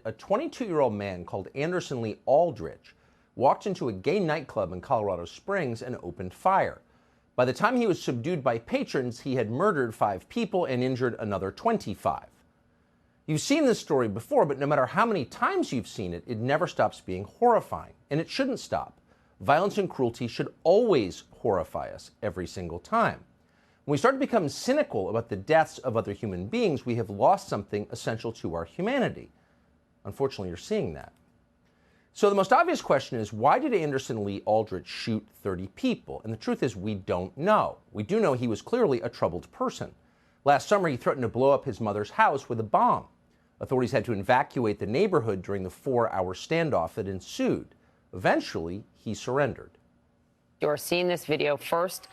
a 22-year-old man called Anderson Lee Aldrich walked into a gay nightclub in Colorado Springs and opened fire. By the time he was subdued by patrons, he had murdered 5 people and injured another 25. You've seen this story before, but no matter how many times you've seen it, it never stops being horrifying. And it shouldn't stop. Violence and cruelty should always horrify us every single time. When we start to become cynical about the deaths of other human beings, we have lost something essential to our humanity. Unfortunately, you're seeing that. So the most obvious question is, why did Anderson Lee Aldrich shoot 30 people? And the truth is, we don't know. We do know he was clearly a troubled person. Last summer, he threatened to blow up his mother's house with a bomb. Authorities had to evacuate the neighborhood during the 4-hour standoff that ensued. Eventually, he surrendered. You're seeing this video first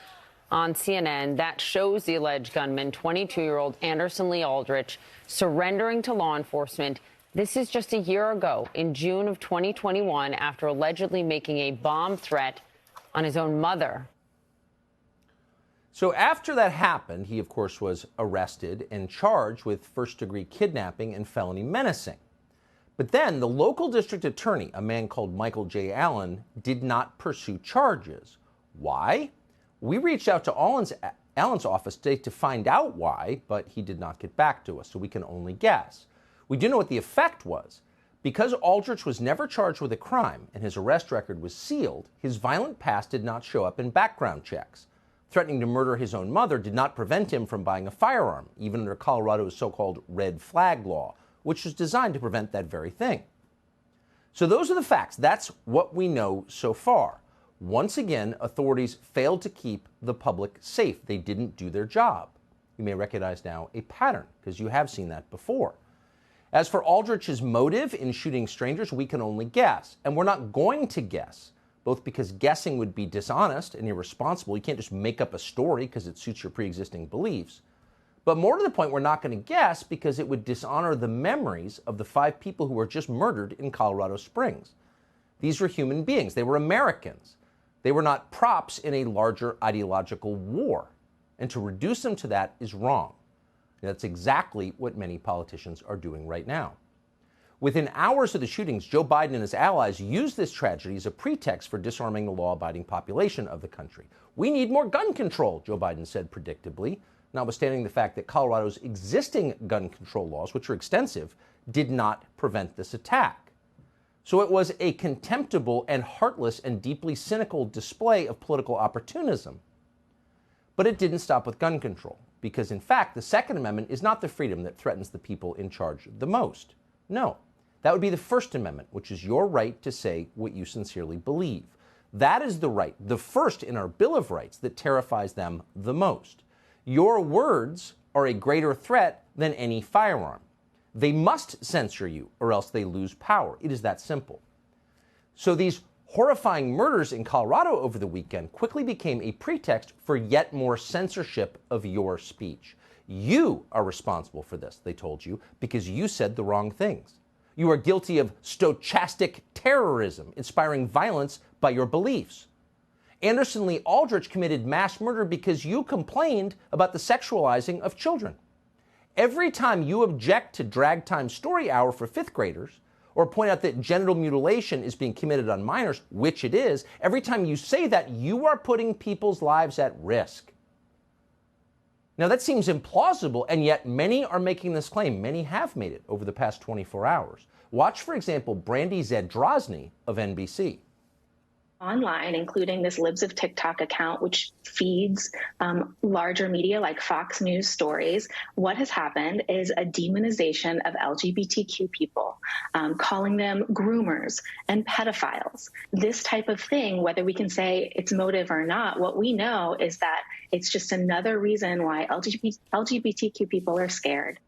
on CNN that shows the alleged gunman, 22-year-old Anderson Lee Aldrich, surrendering to law enforcement. This is just a year ago, in June of 2021, after allegedly making a bomb threat on his own mother. So after that happened, he, of course, was arrested and charged with first-degree kidnapping and felony menacing. But then the local district attorney, a man called Michael J. Allen, did not pursue charges. Why? We reached out to Allen's office today to find out why, but he did not get back to us, so we can only guess. We do know what the effect was. Because Aldrich was never charged with a crime and his arrest record was sealed, his violent past did not show up in background checks. Threatening to murder his own mother did not prevent him from buying a firearm, even under Colorado's so-called red flag law, which was designed to prevent that very thing. So those are the facts. That's what we know so far. Once again, authorities failed to keep the public safe. They didn't do their job. You may recognize now a pattern, because you have seen that before. As for Aldrich's motive in shooting strangers, we can only guess. And we're not going to guess, both because guessing would be dishonest and irresponsible. You can't just make up a story because it suits your pre-existing beliefs. But more to the point, we're not going to guess because it would dishonor the memories of the 5 people who were just murdered in Colorado Springs. These were human beings. They were Americans. They were not props in a larger ideological war. And to reduce them to that is wrong. That's exactly what many politicians are doing right now. Within hours of the shootings, Joe Biden and his allies used this tragedy as a pretext for disarming the law-abiding population of the country. We need more gun control, Joe Biden said predictably, notwithstanding the fact that Colorado's existing gun control laws, which are extensive, did not prevent this attack. So it was a contemptible and heartless and deeply cynical display of political opportunism. But it didn't stop with gun control. Because, in fact, the Second Amendment is not the freedom that threatens the people in charge the most. No, that would be the First Amendment, which is your right to say what you sincerely believe. That is the right, the first in our Bill of Rights, that terrifies them the most. Your words are a greater threat than any firearm. They must censor you, or else they lose power. It is that simple. So these horrifying murders in Colorado over the weekend quickly became a pretext for yet more censorship of your speech. You are responsible for this, they told you, because you said the wrong things. You are guilty of stochastic terrorism, inspiring violence by your beliefs. Anderson Lee Aldrich committed mass murder because you complained about the sexualizing of children. Every time you object to Drag Time Story Hour for 5th graders, or point out that genital mutilation is being committed on minors, which it is, every time you say that, you are putting people's lives at risk. Now, that seems implausible, and yet many are making this claim. Many have made it over the past 24 hours. Watch, for example, Brandy Zadrozny of NBC. Online, including this Libs of TikTok account, which feeds larger media like Fox News stories. What has happened is a demonization of LGBTQ people, calling them groomers and pedophiles. This type of thing, whether we can say it's motive or not, what we know is that it's just another reason why LGBTQ people are scared.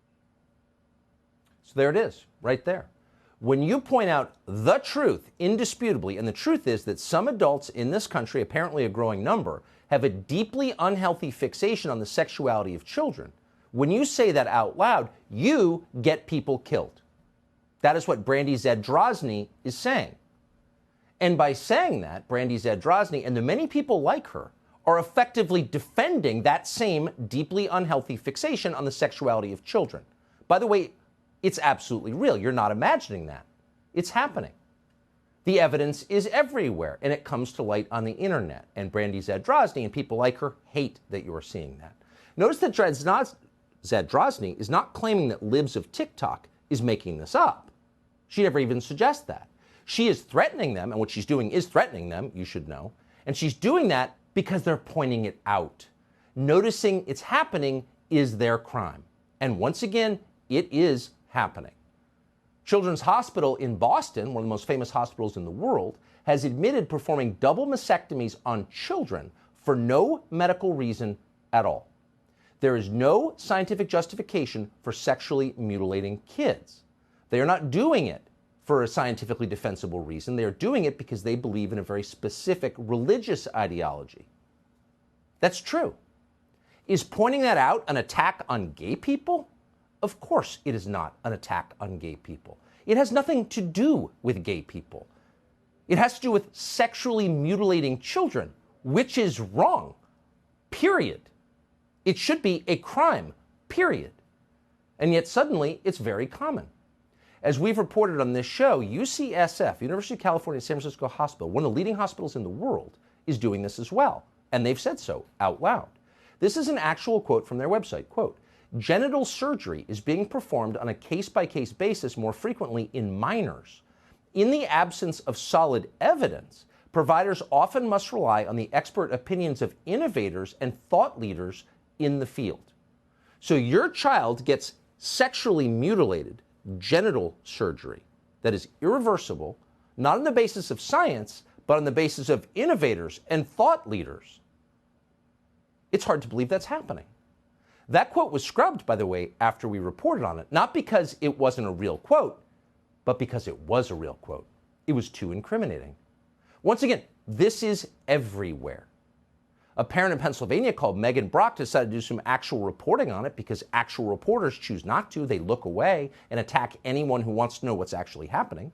So there it is, right there. When you point out the truth, indisputably, and the truth is that some adults in this country, apparently a growing number, have a deeply unhealthy fixation on the sexuality of children. When you say that out loud, you get people killed. That is what Brandy Zadrozny is saying. And by saying that, Brandy Zadrozny and the many people like her are effectively defending that same deeply unhealthy fixation on the sexuality of children. By the way, It's absolutely real. You're not imagining that. It's happening. The evidence is everywhere, and it comes to light on the internet. And Brandy Zadrozny and people like her hate that you're seeing that. Notice that Zadrozny is not claiming that libs of TikTok is making this up. She never even suggests that. She is threatening them, and what she's doing is threatening them, you should know. And she's doing that because they're pointing it out. Noticing it's happening is their crime. And once again, it is happening. Children's Hospital in Boston, one of the most famous hospitals in the world, has admitted performing double mastectomies on children for no medical reason at all. There is no scientific justification for sexually mutilating kids. They are not doing it for a scientifically defensible reason. They are doing it because they believe in a very specific religious ideology. That's true. Is pointing that out an attack on gay people? Of course it is not an attack on gay people. It has nothing to do with gay people. It has to do with sexually mutilating children, which is wrong, period. It should be a crime, period. And yet suddenly it's very common. As we've reported on this show, UCSF, University of California, San Francisco Hospital, one of the leading hospitals in the world, is doing this as well. And they've said so out loud. This is an actual quote from their website. Quote, genital surgery is being performed on a case-by-case basis more frequently in minors. In the absence of solid evidence, providers often must rely on the expert opinions of innovators and thought leaders in the field. So your child gets sexually mutilated genital surgery that is irreversible, not on the basis of science, but on the basis of innovators and thought leaders. It's hard to believe that's happening. That quote was scrubbed, by the way, after we reported on it, not because it wasn't a real quote, but because it was a real quote. It was too incriminating. Once again, this is everywhere. A parent in Pennsylvania called Megan Brock decided to do some actual reporting on it because actual reporters choose not to. They look away and attack anyone who wants to know what's actually happening.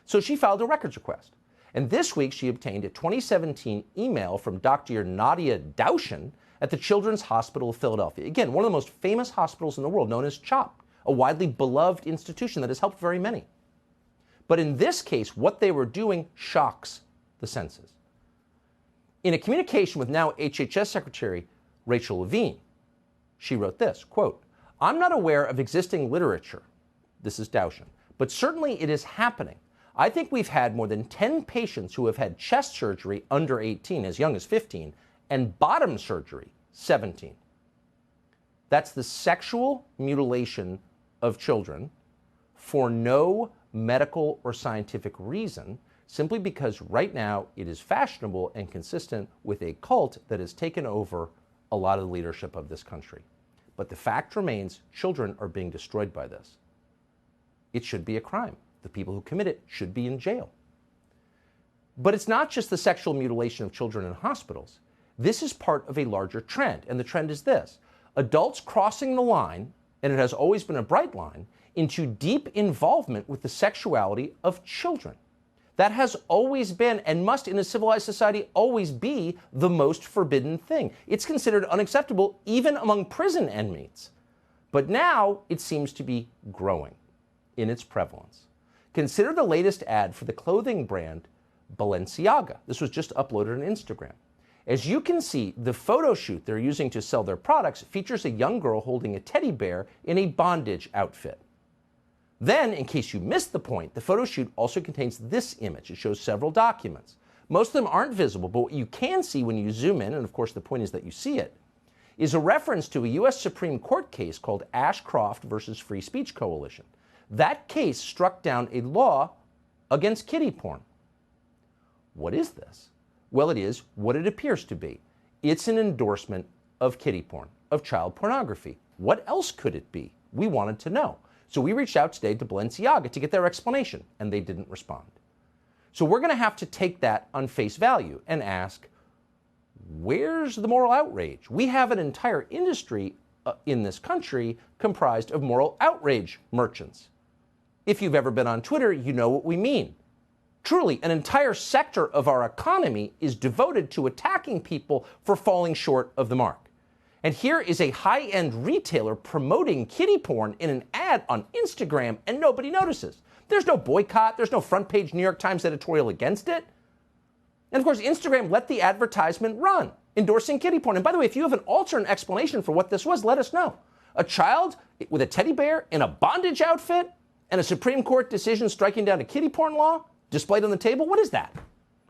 So she filed a records request. And this week she obtained a 2017 email from Dr. Nadia Daushin at the Children's Hospital of Philadelphia. Again, one of the most famous hospitals in the world, known as CHOP, a widely beloved institution that has helped very many. But in this case, what they were doing shocks the senses. In a communication with now HHS Secretary Rachel Levine, she wrote this, quote, I'm not aware of existing literature, this is Daushin, but certainly it is happening. I think we've had more than 10 patients who have had chest surgery under 18, as young as 15, and bottom surgery, 17. That's the sexual mutilation of children for no medical or scientific reason, simply because right now it is fashionable and consistent with a cult that has taken over a lot of the leadership of this country. But the fact remains, children are being destroyed by this. It should be a crime. The people who commit it should be in jail. But it's not just the sexual mutilation of children in hospitals. This is part of a larger trend, and the trend is this. Adults crossing the line, and it has always been a bright line, into deep involvement with the sexuality of children. That has always been, and must in a civilized society always be, the most forbidden thing. It's considered unacceptable even among prison inmates. But now it seems to be growing in its prevalence. Consider the latest ad for the clothing brand Balenciaga. This was just uploaded on Instagram. As you can see, the photo shoot they're using to sell their products features a young girl holding a teddy bear in a bondage outfit. Then, in case you missed the point, the photo shoot also contains this image. It shows several documents. Most of them aren't visible, but what you can see when you zoom in, and of course the point is that you see it, is a reference to a U.S. Supreme Court case called Ashcroft versus Free Speech Coalition. That case struck down a law against kiddie porn. What is this? Well, it is what it appears to be. It's an endorsement of kiddie porn, of child pornography. What else could it be? We wanted to know. So we reached out today to Balenciaga to get their explanation, and they didn't respond. So we're going to have to take that on face value and ask, where's the moral outrage? We have an entire industry in this country comprised of moral outrage merchants. If you've ever been on Twitter, you know what we mean. Truly, an entire sector of our economy is devoted to attacking people for falling short of the mark. And here is a high-end retailer promoting kiddie porn in an ad on Instagram, and nobody notices. There's no boycott. There's no front-page New York Times editorial against it. And of course, Instagram let the advertisement run, endorsing kiddie porn. And by the way, if you have an alternate explanation for what this was, let us know. A child with a teddy bear in a bondage outfit and a Supreme Court decision striking down a kiddie porn law displayed on the table? What is that?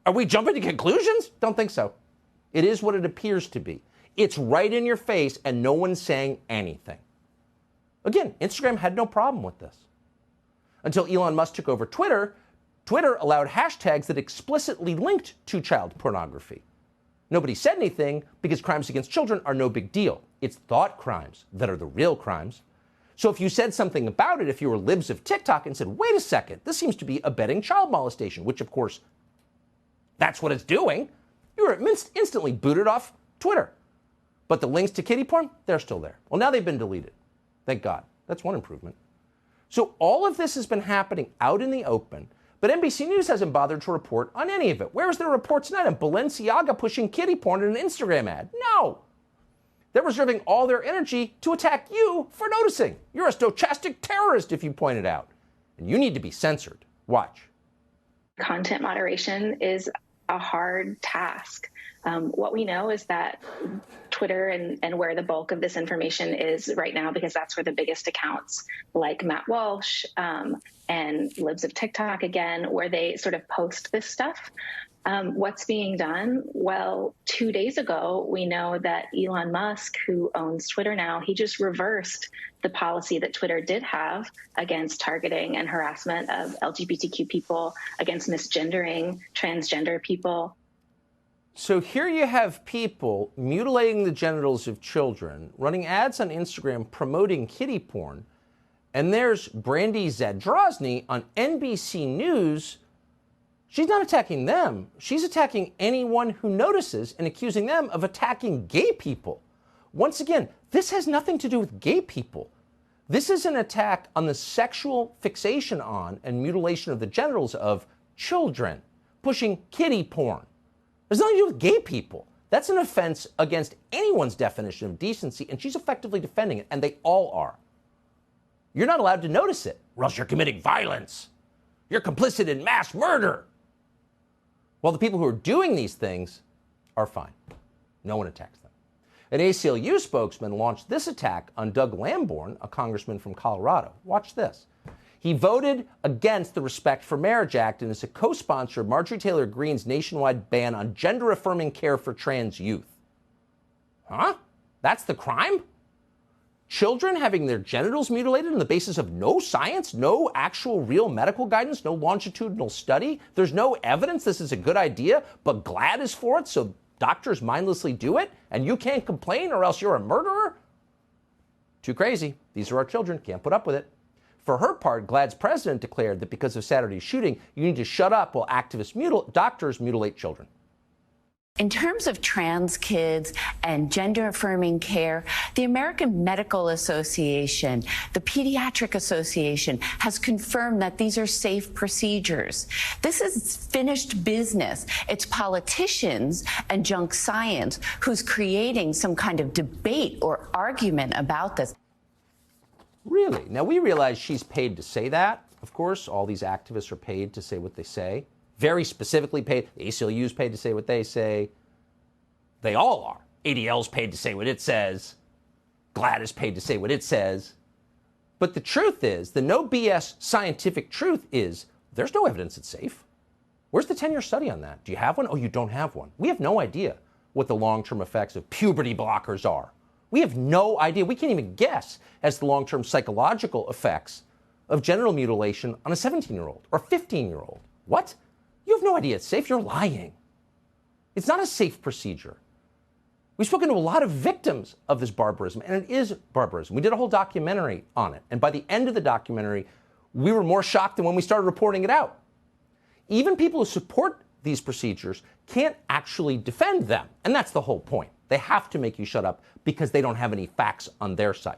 Are we jumping to conclusions? Don't think so. It is what it appears to be. It's right in your face and no one's saying anything. Again, Instagram had no problem with this. Until Elon Musk took over Twitter, Twitter allowed hashtags that explicitly linked to child pornography. Nobody said anything because crimes against children are no big deal. It's thought crimes that are the real crimes. So if you said something about it, if you were libs of TikTok and said, wait a second, this seems to be abetting child molestation, which of course, that's what it's doing, you were instantly booted off Twitter. But the links to kiddie porn, they're still there. Well, now they've been deleted. Thank God. That's one improvement. So all of this has been happening out in the open, but NBC News hasn't bothered to report on any of it. Where was their report tonight on Balenciaga pushing kiddie porn in an Instagram ad? No. They're reserving all their energy to attack you for noticing. You're a stochastic terrorist if you point it out. And you need to be censored. Watch. Content moderation is a hard task. What we know is that Twitter and where the bulk of this information is right now, because that's where the biggest accounts like Matt Walsh and Libs of TikTok, again, where they sort of post this stuff. What's being done? Well, 2 days ago, we know that Elon Musk, who owns Twitter now, he just reversed the policy that Twitter did have against targeting and harassment of LGBTQ people, against misgendering transgender people. So here you have people mutilating the genitals of children, running ads on Instagram promoting kiddie porn, and there's Brandy Zadrozny on NBC News. She's not attacking them. She's attacking anyone who notices and accusing them of attacking gay people. Once again, this has nothing to do with gay people. This is an attack on the sexual fixation on and mutilation of the genitals of children, pushing kiddie porn. There's nothing to do with gay people. That's an offense against anyone's definition of decency, and she's effectively defending it, and they all are. You're not allowed to notice it, or else you're committing violence. You're complicit in mass murder. Well, the people who are doing these things are fine. No one attacks them. An ACLU spokesman launched this attack on Doug Lamborn, a congressman from Colorado. Watch this. He voted against the Respect for Marriage Act and is a co-sponsor of Marjorie Taylor Greene's nationwide ban on gender-affirming care for trans youth. Huh? That's the crime? Children having their genitals mutilated on the basis of no science, no actual real medical guidance, no longitudinal study? There's no evidence this is a good idea, but GLAAD is for it, so doctors mindlessly do it, and you can't complain or else you're a murderer? Too crazy. These are our children. Can't put up with it. For her part, GLAAD's president declared that because of Saturday's shooting, you need to shut up while activist doctors mutilate children. In terms of trans kids and gender-affirming care, the American Medical Association, the Pediatric Association, has confirmed that these are safe procedures. This is finished business. It's politicians and junk science who's creating some kind of debate or argument about this. Really? Now, we realize she's paid to say that. Of course, all these activists are paid to say what they say. Very specifically paid. The ACLU is paid to say what they say. They all are. ADL's paid to say what it says. GLAAD is paid to say what it says. But the truth is, the no BS scientific truth is, there's no evidence it's safe. Where's the 10-year study on that? Do you have one? Oh, you don't have one. We have no idea what the long-term effects of puberty blockers are. We have no idea. We can't even guess as the long-term psychological effects of genital mutilation on a 17-year-old or 15-year-old. What? You have no idea it's safe. You're lying. It's not a safe procedure. We've spoken to a lot of victims of this barbarism, and it is barbarism. We did a whole documentary on it, and by the end of the documentary, we were more shocked than when we started reporting it out. Even people who support these procedures can't actually defend them, and that's the whole point. They have to make you shut up because they don't have any facts on their side.